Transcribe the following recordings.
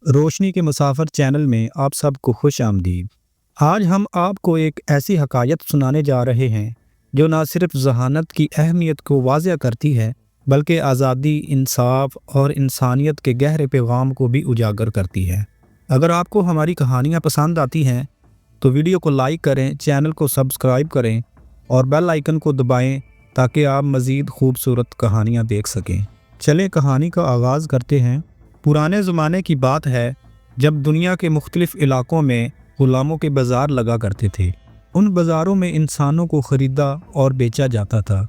روشنی کے مسافر چینل میں آپ سب کو خوش آمدید۔ آج ہم آپ کو ایک ایسی حکایت سنانے جا رہے ہیں جو نہ صرف ذہانت کی اہمیت کو واضح کرتی ہے بلکہ آزادی، انصاف اور انسانیت کے گہرے پیغام کو بھی اجاگر کرتی ہے۔ اگر آپ کو ہماری کہانیاں پسند آتی ہیں تو ویڈیو کو لائک کریں، چینل کو سبسکرائب کریں اور بیل آئیکن کو دبائیں تاکہ آپ مزید خوبصورت کہانیاں دیکھ سکیں۔ چلیں کہانی کا آغاز کرتے ہیں۔ پرانے زمانے کی بات ہے جب دنیا کے مختلف علاقوں میں غلاموں کے بازار لگا کرتے تھے۔ ان بازاروں میں انسانوں کو خریدا اور بیچا جاتا تھا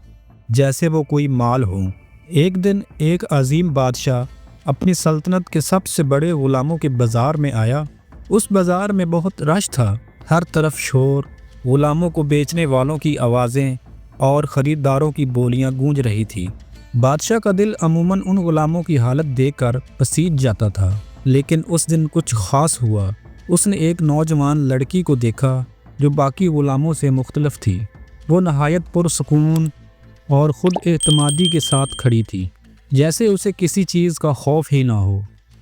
جیسے وہ کوئی مال ہو۔ ایک دن ایک عظیم بادشاہ اپنی سلطنت کے سب سے بڑے غلاموں کے بازار میں آیا۔ اس بازار میں بہت رش تھا، ہر طرف شور، غلاموں کو بیچنے والوں کی آوازیں اور خریداروں کی بولیاں گونج رہی تھی۔ بادشاہ کا دل عموماً ان غلاموں کی حالت دیکھ کر پسیج جاتا تھا، لیکن اس دن کچھ خاص ہوا۔ اس نے ایک نوجوان لڑکی کو دیکھا جو باقی غلاموں سے مختلف تھی۔ وہ نہایت پرسکون اور خود اعتمادی کے ساتھ کھڑی تھی، جیسے اسے کسی چیز کا خوف ہی نہ ہو۔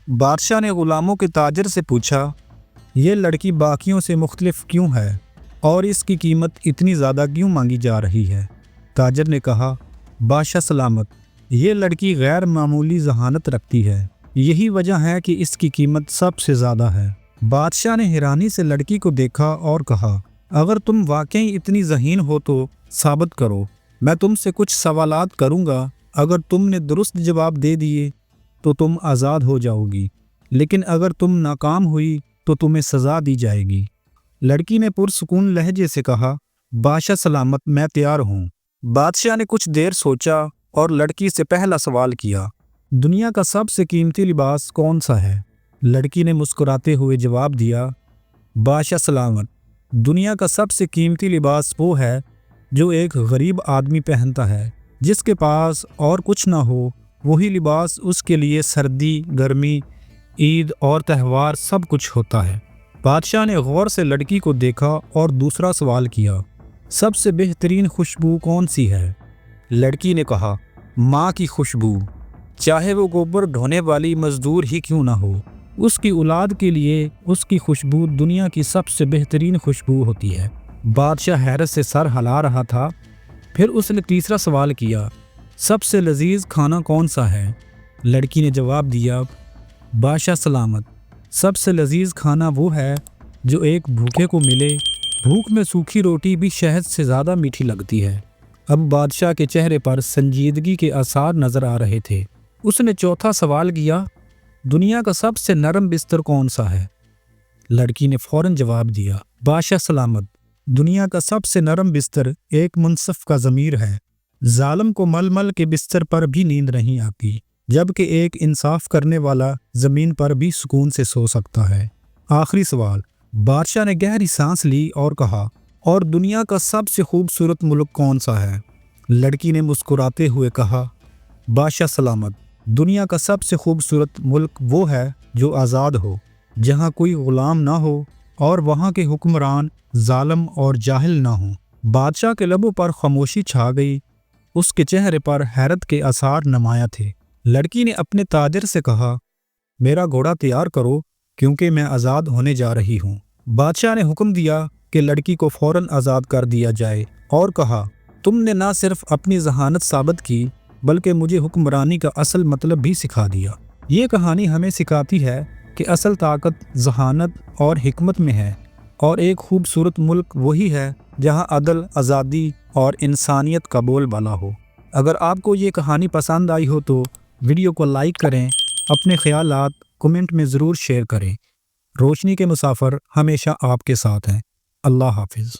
بادشاہ نے غلاموں کے تاجر سے پوچھا، یہ لڑکی باقیوں سے مختلف کیوں ہے اور اس کی قیمت اتنی زیادہ کیوں مانگی جا رہی ہے؟ تاجر نے کہا، بادشاہ سلامت، یہ لڑکی غیر معمولی ذہانت رکھتی ہے، یہی وجہ ہے کہ اس کی قیمت سب سے زیادہ ہے۔ بادشاہ نے حیرانی سے لڑکی کو دیکھا اور کہا، اگر تم واقعی اتنی ذہین ہو تو ثابت کرو، میں تم سے کچھ سوالات کروں گا، اگر تم نے درست جواب دے دیے تو تم آزاد ہو جاؤ گی، لیکن اگر تم ناکام ہوئی تو تمہیں سزا دی جائے گی۔ لڑکی نے پرسکون لہجے سے کہا، بادشاہ سلامت، میں تیار ہوں۔ بادشاہ نے کچھ دیر سوچا اور لڑکی سے پہلا سوال کیا، دنیا کا سب سے قیمتی لباس کون سا ہے؟ لڑکی نے مسکراتے ہوئے جواب دیا، بادشاہ سلامت، دنیا کا سب سے قیمتی لباس وہ ہے جو ایک غریب آدمی پہنتا ہے، جس کے پاس اور کچھ نہ ہو، وہی لباس اس کے لیے سردی، گرمی، عید اور تہوار سب کچھ ہوتا ہے۔ بادشاہ نے غور سے لڑکی کو دیکھا اور دوسرا سوال کیا، سب سے بہترین خوشبو کون سی ہے؟ لڑکی نے کہا، ماں کی خوشبو، چاہے وہ گوبر ڈھونے والی مزدور ہی کیوں نہ ہو، اس کی اولاد کے لیے اس کی خوشبو دنیا کی سب سے بہترین خوشبو ہوتی ہے۔ بادشاہ حیرت سے سر ہلا رہا تھا۔ پھر اس نے تیسرا سوال کیا، سب سے لذیذ کھانا کون سا ہے؟ لڑکی نے جواب دیا، بادشاہ سلامت، سب سے لذیذ کھانا وہ ہے جو ایک بھوکے کو ملے، بھوک میں سوکھی روٹی بھی شہد سے زیادہ میٹھی لگتی ہے۔ اب بادشاہ کے چہرے پر سنجیدگی کے آثار نظر آ رہے تھے۔ اس نے چوتھا سوال کیا، دنیا کا سب سے نرم بستر کون سا ہے؟ لڑکی نے فوراً جواب دیا، بادشاہ سلامت، دنیا کا سب سے نرم بستر ایک منصف کا ضمیر ہے۔ ظالم کو مل مل کے بستر پر بھی نیند نہیں آتی، جبکہ ایک انصاف کرنے والا زمین پر بھی سکون سے سو سکتا ہے۔ آخری سوال۔ بادشاہ نے گہری سانس لی اور کہا، اور دنیا کا سب سے خوبصورت ملک کون سا ہے؟ لڑکی نے مسکراتے ہوئے کہا، بادشاہ سلامت، دنیا کا سب سے خوبصورت ملک وہ ہے جو آزاد ہو، جہاں کوئی غلام نہ ہو اور وہاں کے حکمران ظالم اور جاہل نہ ہوں۔ بادشاہ کے لبوں پر خاموشی چھا گئی، اس کے چہرے پر حیرت کے آثار نمایاں تھے۔ لڑکی نے اپنے تاجر سے کہا، میرا گھوڑا تیار کرو کیونکہ میں آزاد ہونے جا رہی ہوں۔ بادشاہ نے حکم دیا کہ لڑکی کو فوراً آزاد کر دیا جائے اور کہا، تم نے نہ صرف اپنی ذہانت ثابت کی بلکہ مجھے حکمرانی کا اصل مطلب بھی سکھا دیا۔ یہ کہانی ہمیں سکھاتی ہے کہ اصل طاقت ذہانت اور حکمت میں ہے، اور ایک خوبصورت ملک وہی ہے جہاں عدل، آزادی اور انسانیت کا بول بالا ہو۔ اگر آپ کو یہ کہانی پسند آئی ہو تو ویڈیو کو لائک کریں، اپنے خیالات کمنٹ میں ضرور شیئر کریں۔ روشنی کے مسافر ہمیشہ آپ کے ساتھ ہیں۔ اللہ حافظ۔